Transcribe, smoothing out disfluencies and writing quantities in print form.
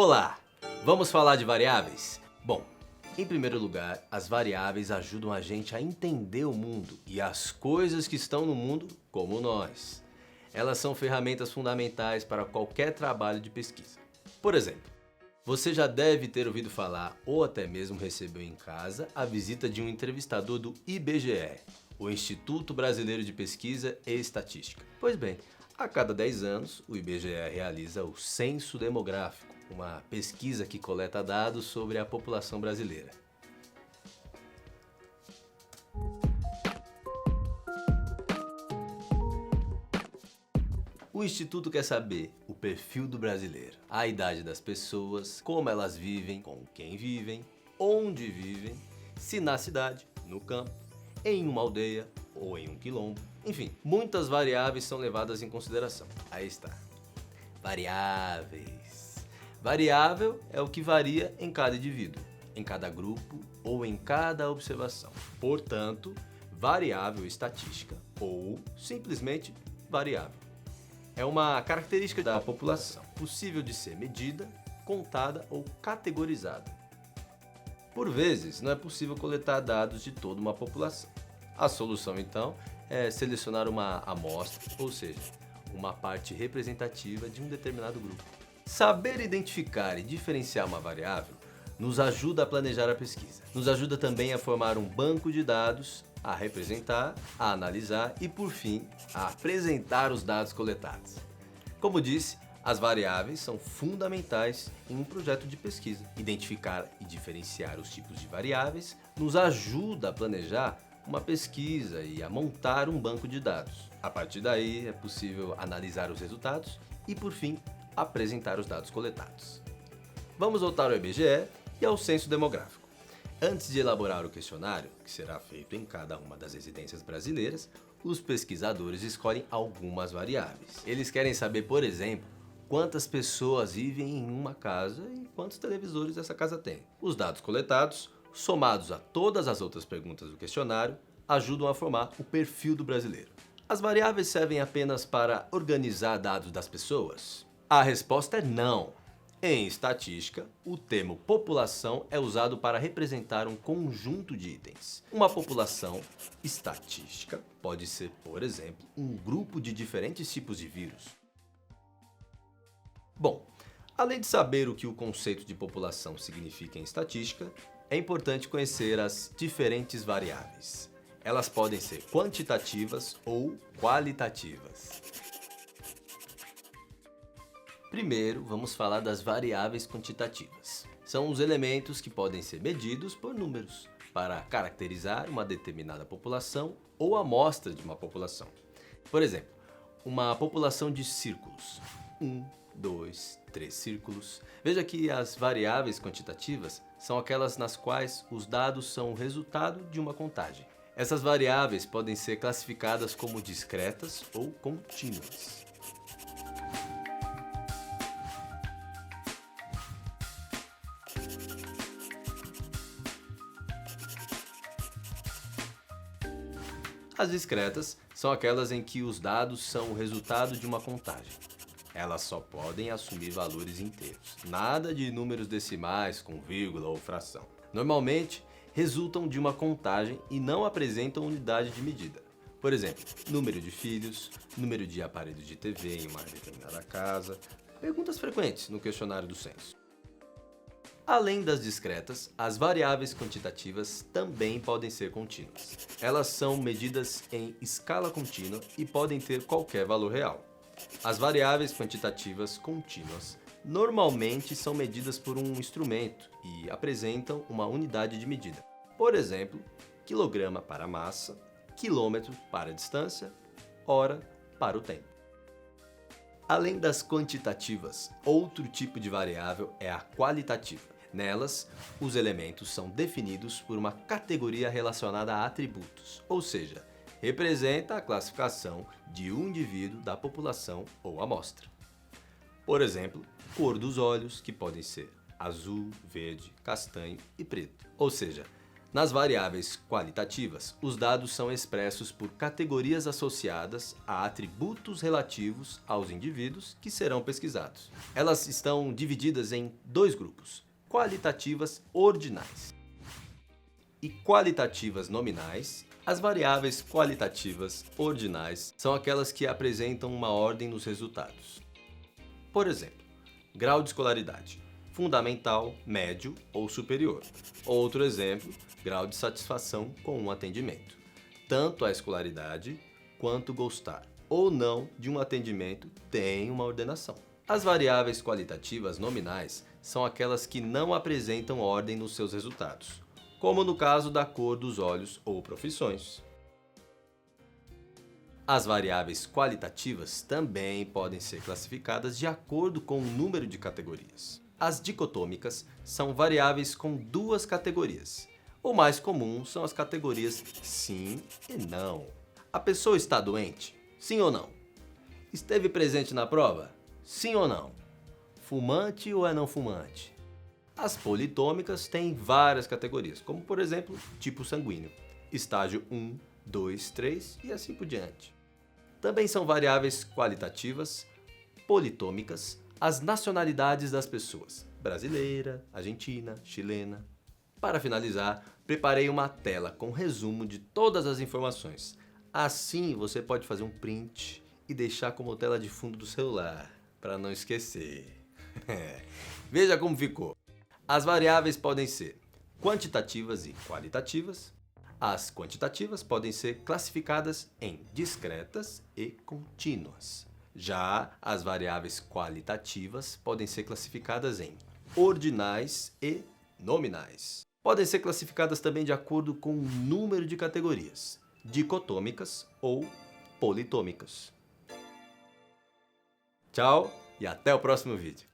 Olá! Vamos falar de variáveis? Bom, em primeiro lugar, as variáveis ajudam a gente a entender o mundo e as coisas que estão no mundo como nós. Elas são ferramentas fundamentais para qualquer trabalho de pesquisa. Por exemplo, você já deve ter ouvido falar ou até mesmo recebeu em casa a visita de um entrevistador do IBGE, o Instituto Brasileiro de Pesquisa e Estatística. Pois bem, a cada 10 anos, o IBGE realiza o Censo Demográfico, uma pesquisa que coleta dados sobre a população brasileira. O Instituto quer saber o perfil do brasileiro, a idade das pessoas, como elas vivem, com quem vivem, onde vivem, se na cidade, no campo, em uma aldeia ou em um quilombo. Enfim, muitas variáveis são levadas em consideração. Aí está. Variáveis. Variável é o que varia em cada indivíduo, em cada grupo ou em cada observação. Portanto, variável estatística ou simplesmente variável. É uma característica da população, possível de ser medida, contada ou categorizada. Por vezes, não é possível coletar dados de toda uma população. A solução, então, é selecionar uma amostra, ou seja, uma parte representativa de um determinado grupo. Saber identificar e diferenciar uma variável nos ajuda a planejar a pesquisa. Nos ajuda também a formar um banco de dados, a representar, a analisar e, por fim, a apresentar os dados coletados. Como disse, as variáveis são fundamentais em um projeto de pesquisa. Identificar e diferenciar os tipos de variáveis nos ajuda a planejar uma pesquisa e a montar um banco de dados. A partir daí, é possível analisar os resultados e, por fim, apresentar os dados coletados. Vamos voltar ao IBGE e ao Censo Demográfico. Antes de elaborar o questionário, que será feito em cada uma das residências brasileiras, os pesquisadores escolhem algumas variáveis. Eles querem saber, por exemplo, quantas pessoas vivem em uma casa e quantos televisores essa casa tem. Os dados coletados, somados a todas as outras perguntas do questionário, ajudam a formar o perfil do brasileiro. As variáveis servem apenas para organizar dados das pessoas? A resposta é não. Em estatística, o termo população é usado para representar um conjunto de itens. Uma população estatística pode ser, por exemplo, um grupo de diferentes tipos de vírus. Bom, além de saber o que o conceito de população significa em estatística, é importante conhecer as diferentes variáveis. Elas podem ser quantitativas ou qualitativas. Primeiro, vamos falar das variáveis quantitativas. São os elementos que podem ser medidos por números, para caracterizar uma determinada população ou amostra de uma população. Por exemplo, uma população de círculos. 1, 2, 3 círculos. Veja que as variáveis quantitativas são aquelas nas quais os dados são o resultado de uma contagem. Essas variáveis podem ser classificadas como discretas ou contínuas. As discretas são aquelas em que os dados são o resultado de uma contagem. Elas só podem assumir valores inteiros, nada de números decimais com vírgula ou fração. Normalmente, resultam de uma contagem e não apresentam unidade de medida. Por exemplo, número de filhos, número de aparelhos de TV em uma determinada casa, perguntas frequentes no questionário do censo. Além das discretas, as variáveis quantitativas também podem ser contínuas. Elas são medidas em escala contínua e podem ter qualquer valor real. As variáveis quantitativas contínuas normalmente são medidas por um instrumento e apresentam uma unidade de medida. Por exemplo, quilograma para massa, quilômetro para distância, hora para o tempo. Além das quantitativas, outro tipo de variável é a qualitativa. Nelas, os elementos são definidos por uma categoria relacionada a atributos, ou seja, representa a classificação de um indivíduo da população ou amostra. Por exemplo, cor dos olhos, que podem ser azul, verde, castanho e preto. Ou seja, Nas variáveis qualitativas, os dados são expressos por categorias associadas a atributos relativos aos indivíduos que serão pesquisados. Elas estão divididas em dois grupos: qualitativas ordinais e qualitativas nominais. As variáveis qualitativas ordinais são aquelas que apresentam uma ordem nos resultados. Por exemplo, grau de escolaridade: fundamental, médio ou superior. Outro exemplo, grau de satisfação com um atendimento. Tanto a escolaridade quanto gostar ou não de um atendimento tem uma ordenação. As variáveis qualitativas nominais são aquelas que não apresentam ordem nos seus resultados, como no caso da cor dos olhos ou profissões. As variáveis qualitativas também podem ser classificadas de acordo com o número de categorias. As dicotômicas são variáveis com duas categorias. O mais comum são as categorias sim e não. A pessoa está doente? Sim ou não? Esteve presente na prova? Sim ou não? Fumante ou é não fumante? As politômicas têm várias categorias, como por exemplo, tipo sanguíneo, estágio 1, 2, 3 e assim por diante. Também são variáveis qualitativas, politômicas, as nacionalidades das pessoas: brasileira, argentina, chilena. Para finalizar, preparei uma tela com resumo de todas as informações. Assim você pode fazer um print e deixar como tela de fundo do celular, para não esquecer. Veja como ficou. As variáveis podem ser quantitativas e qualitativas. As quantitativas podem ser classificadas em discretas e contínuas. Já as variáveis qualitativas podem ser classificadas em ordinais e nominais. Podem ser classificadas também de acordo com o número de categorias, dicotômicas ou politômicas. Tchau e até o próximo vídeo.